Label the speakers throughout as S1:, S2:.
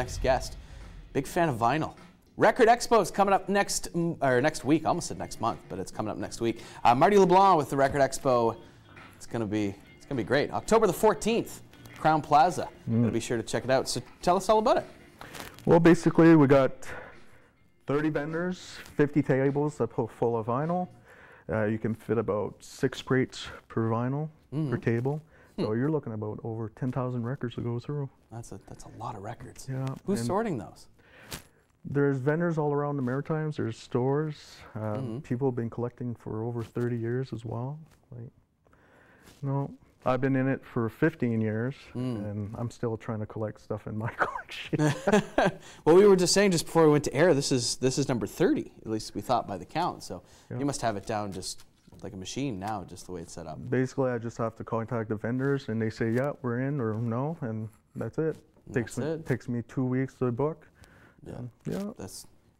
S1: next guest. Big fan of vinyl. Record Expo is coming up next week. I almost said next month, but it's coming up next week. Marty LeBlanc with the Record Expo. It's gonna be great. October the 14th, Crowne Plaza. Gotta be sure to check it out. So tell us all about it.
S2: Well, basically we got 30 vendors, 50 tables that full of vinyl. You can fit about 6 crates per vinyl per table. So you're looking at about over 10,000 records to go through.
S1: That's a lot of records.
S2: Yeah.
S1: Who's sorting those?
S2: There's vendors all around the Maritimes. There's stores. People have been collecting for over 30 years as well. I've been in it for 15 years, and I'm still trying to collect stuff in my collection.
S1: Well, we were just saying just before we went to air, this is number 30, at least we thought by the count. So you must have it down just like a machine now, just the way it's set up.
S2: Basically, I just have to contact the vendors, and they say, yeah, we're in, or no, and that's it. Takes me 2 weeks to book. Yeah.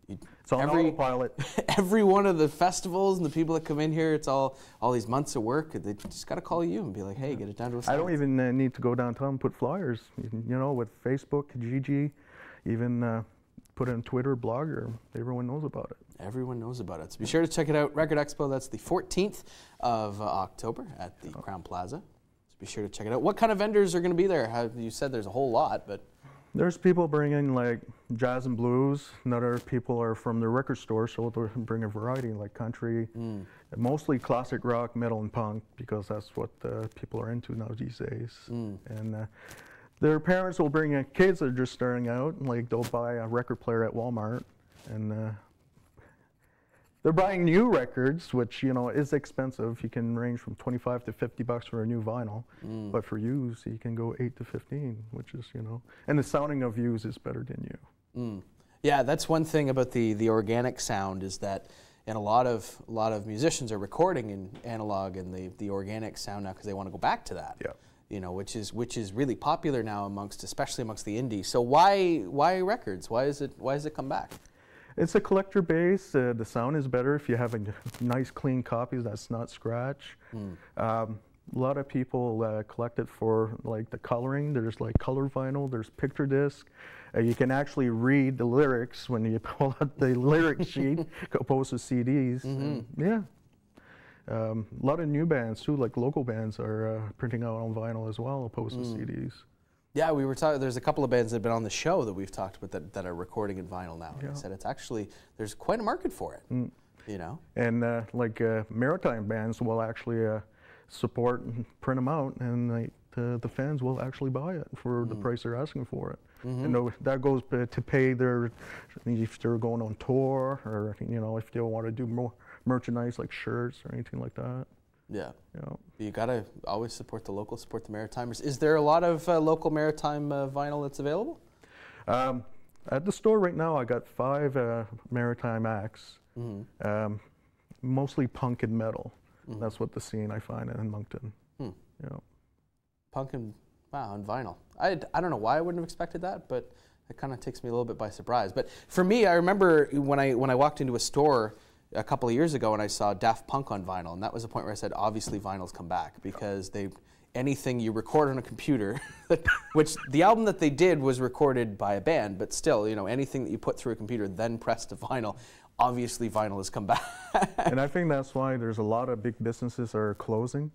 S1: It's
S2: on autopilot.
S1: Every one of the festivals and the people that come in here, it's all these months of work. They just got to call you and be like, hey, get it down to us.
S2: I don't even need to go downtown and put flyers. You know, with Facebook, GG, even put it on Twitter, blogger. Everyone knows about it. Everyone knows about it.
S1: So be sure to check it out. Record Expo, that's the 14th of October at the Crowne Plaza. So be sure to check it out. What kind of vendors are going to be there? You said there's a whole lot, but...
S2: There's people bringing like jazz and blues, and other people are from the record store, so they'll bring a variety like country, mostly classic rock, metal, and punk, because that's what people are into now these days. And their parents will bring kids that are just starting out, like they'll buy a record player at Walmart, and they're buying new records, which is expensive. You can range from 25 to 50 bucks for a new vinyl, but for used, you can go 8 to 15, which is and the sounding of used is better than new.
S1: Yeah, that's one thing about the organic sound is that, and a lot of musicians are recording in analog and the organic sound now because they want to go back to that.
S2: Yeah.
S1: Which is really popular now especially amongst the indies. So why records? Why is it come back?
S2: It's a collector base. The sound is better if you have a nice, clean copy that's not scratch. A lot of people collect it for like the coloring. There's like color vinyl. There's picture disc. You can actually read the lyrics when you pull out the lyric sheet, opposed to CDs. Yeah. A lot of new bands too, like local bands, are printing out on vinyl as well, opposed to CDs.
S1: Yeah, we were talking. There's a couple of bands that have been on the show that we've talked about that are recording in vinyl now. Yeah. I said it's actually there's quite a market for it.
S2: And like maritime bands will actually support and print them out, and the fans will actually buy it for the price they're asking for it. And that goes to pay if they're going on tour, or if they want to do more merchandise like shirts or anything like that.
S1: Yeah. You got to always support the local, support the Maritimers. Is there a lot of local maritime vinyl that's available?
S2: At the store right now, I got 5 maritime acts, mostly punk and metal. That's what the scene I find in Moncton.
S1: Punk and vinyl. I don't know why I wouldn't have expected that, but it kind of takes me a little bit by surprise. But for me, I remember when I walked into a store a couple of years ago and I saw Daft Punk on vinyl, and that was the point where I said, obviously vinyl's come back, because anything you record on a computer, which the album that they did was recorded by a band, but still, anything that you put through a computer then pressed to vinyl, obviously vinyl has come back.
S2: And I think that's why there's a lot of big businesses are closing,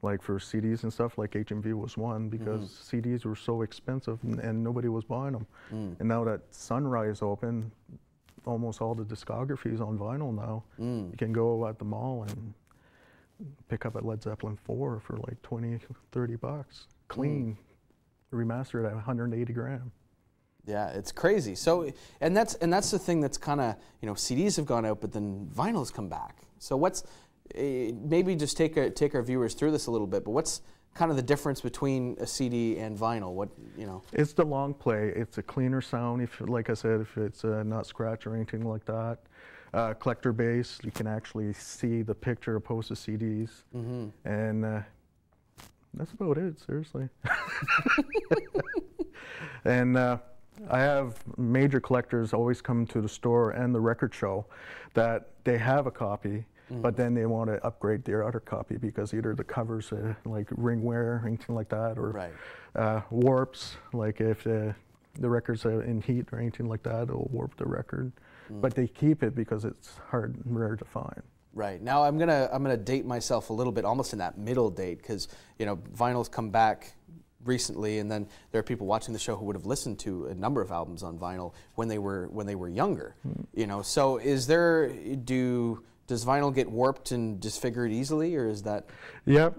S2: like for CDs and stuff, like HMV was one, because CDs were so expensive and nobody was buying them. And now that Sunrise opened, almost all the discography is on vinyl now. You can go at the mall and pick up a Led Zeppelin 4 for like 20, 30 bucks, clean, remastered at 180 gram.
S1: Yeah, it's crazy. So, and that's the thing that's kind of, CDs have gone out, but then vinyl's come back. So what's, maybe just take our viewers through this a little bit, but what's kind of the difference between a CD and vinyl?
S2: It's the long play. It's a cleaner sound. Like I said, if it's not scratch or anything like that. Collector base, you can actually see the picture opposed to CDs. And that's about it, seriously. And I have major collectors always come to the store and the record show that they have a copy, but then they want to upgrade their other copy because either the covers like ring wear or anything like that, or warps, like if the records in heat or anything like that, it'll warp the record. But they keep it because it's hard and rare to find.
S1: Right. Now I'm gonna date myself a little bit, almost in that middle date, because vinyl's come back recently, and then there are people watching the show who would have listened to a number of albums on vinyl when they were younger. So does vinyl get warped and disfigured easily, or is that?
S2: Yep.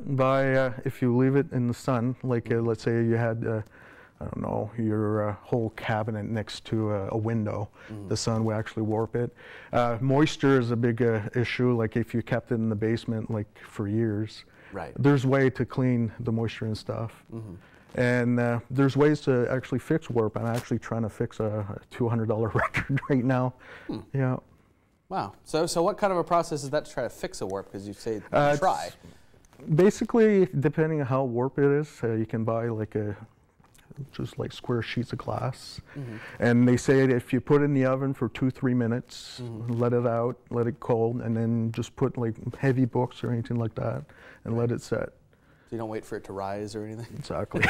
S2: If you leave it in the sun, like let's say you had. I don't know, your whole cabinet next to a window, the sun will actually warp it. Moisture is a big issue, like if you kept it in the basement like for years.
S1: Right.
S2: There's way to clean the moisture and stuff. And there's ways to actually fix warp. I'm actually trying to fix a $200 record right now. Yeah.
S1: Wow. So what kind of a process is that to try to fix a warp? Because you say try.
S2: Basically, depending on how warp it is, you can buy like just like square sheets of glass. And they say if you put it in the oven for 2-3 minutes, let it out, let it cold, and then just put like heavy books or anything like that and let it set.
S1: So you don't wait for it to rise or anything?
S2: Exactly.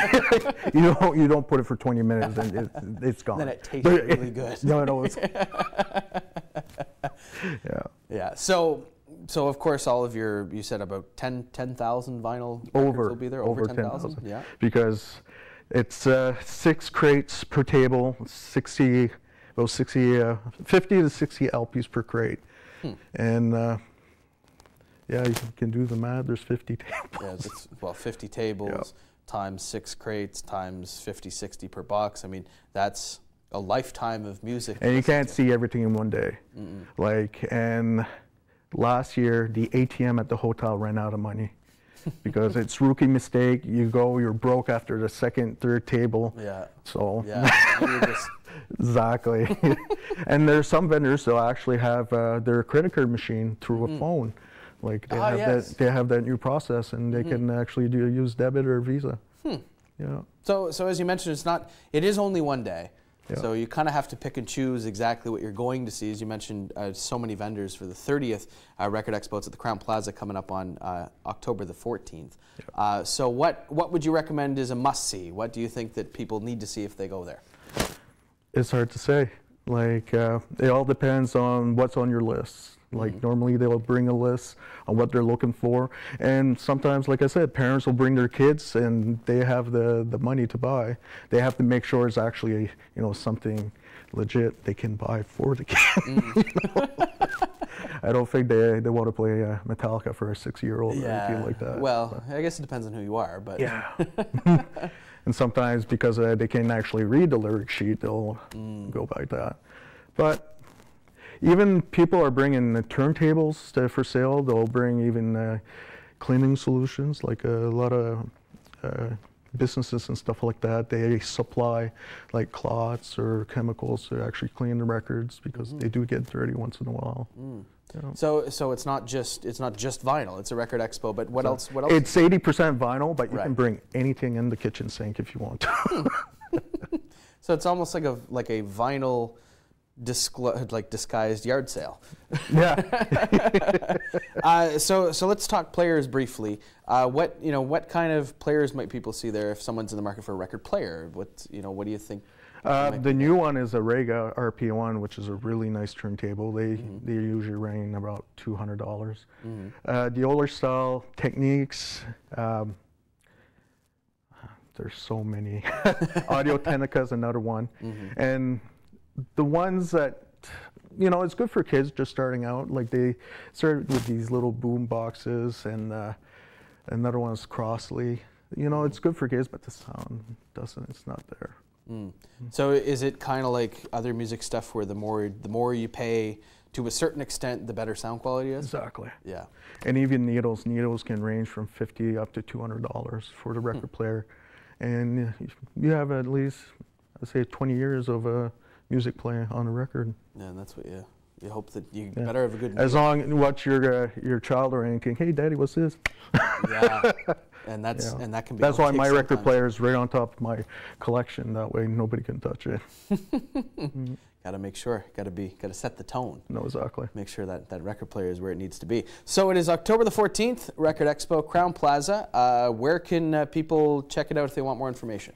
S2: you don't put it for 20 minutes and it's gone.
S1: Then it tastes really good.
S2: No, it's
S1: yeah. So of course all of you said about 10,000 vinyl records will be there? Over 10,000? Yeah.
S2: Because it's 6 crates per table, 50 to 60 LPs per crate. And yeah, you can do the math, there's 50 tables.
S1: Yeah, 50 tables times 6 crates times 50, 60 per box. I mean, that's a lifetime of music.
S2: And you can't see everything in one day. And last year, the ATM at the hotel ran out of money. Because it's rookie mistake. You're broke after the second, third table.
S1: Yeah.
S2: So.
S1: Yeah.
S2: Exactly. And there's some vendors that actually have their credit card machine through a phone. Like they have that new process, and they can actually use debit or Visa. Yeah.
S1: So as you mentioned, it is only one day. Yeah. So you kind of have to pick and choose exactly what you're going to see. As you mentioned, so many vendors for the 30th Record Expo. It's at the Crown Plaza coming up on October the 14th. Yeah. So what would you recommend is a must-see? What do you think that people need to see if they go there?
S2: It's hard to say. Like, it all depends on what's on your list. Like normally they'll bring a list on what they're looking for, and sometimes, like I said, parents will bring their kids and they have the money to buy. They have to make sure it's actually something legit they can buy for the kid. I don't think they want to play Metallica for a 6-year-old or anything like that.
S1: Well, I guess it depends on who you are, but
S2: yeah. And sometimes because they can't actually read the lyric sheet, they'll go by that. But even people are bringing the turntables for sale. They'll bring even cleaning solutions, like a lot of businesses and stuff like that. They supply like cloths or chemicals to actually clean the records because they do get dirty once in a while. Yeah.
S1: So it's not just vinyl. It's a Record Expo, but what else?
S2: It's 80% vinyl, but you can bring anything in the kitchen sink if you want to.
S1: So it's almost like a vinyl disguised yard sale.
S2: Yeah.
S1: So let's talk players briefly. What kind of players might people see there if someone's in the market for a record player? What do you think?
S2: The new one is a Rega RP1, which is a really nice turntable. They usually range about $200. The older style Techniques. There's so many. Audio Technica is another one, and the ones that, it's good for kids just starting out. Like they started with these little boom boxes, and another one is Crossley. It's good for kids, but the sound it's not there.
S1: So is it kind of like other music stuff where the more you pay to a certain extent, the better sound quality is?
S2: Exactly.
S1: Yeah.
S2: And even needles can range from $50 up to $200 for the record player. And you have at least, I'd say, 20 years of music playing on a record.
S1: Yeah, and that's what you hope that you better have a good.
S2: As long as what your child or anything, hey, Daddy, what's this?
S1: Yeah, and that can be.
S2: That's why my record player is right on top of my collection. That way, nobody can touch it.
S1: Got to make sure. Got to set the tone.
S2: No, exactly.
S1: Make sure that record player is where it needs to be. So it is October the 14th, Record Expo, Crown Plaza. Where can people check it out if they want more information?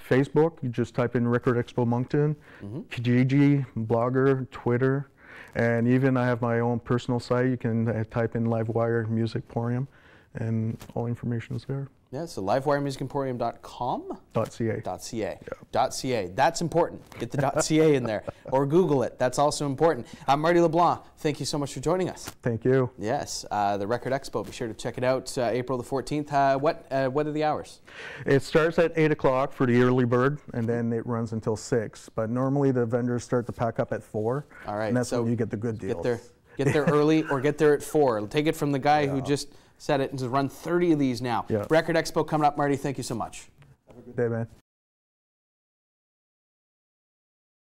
S2: Facebook, you just type in Record Expo Moncton, Kijiji, Blogger, Twitter, and even I have my own personal site. You can type in Livewire Music Emporium, and all information is there.
S1: Yeah, so livewiremusicemporium.com?
S2: .ca.
S1: .ca.
S2: Yeah.
S1: .ca. That's important. Get the .ca in there. Or Google it. That's also important. Marty LeBlanc, thank you so much for joining us.
S2: Thank you.
S1: Yes, the Record Expo. Be sure to check it out April the 14th. What are the hours?
S2: It starts at 8 o'clock for the early bird, and then it runs until 6. But normally the vendors start to pack up at 4.
S1: All right.
S2: And that's
S1: so
S2: when you get the good deals.
S1: Get there early or get there at 4. Take it from the guy who just said it and to run 30 of these now.
S2: Yeah.
S1: Record Expo coming up. Marty, thank you so much.
S2: Have a good day, man.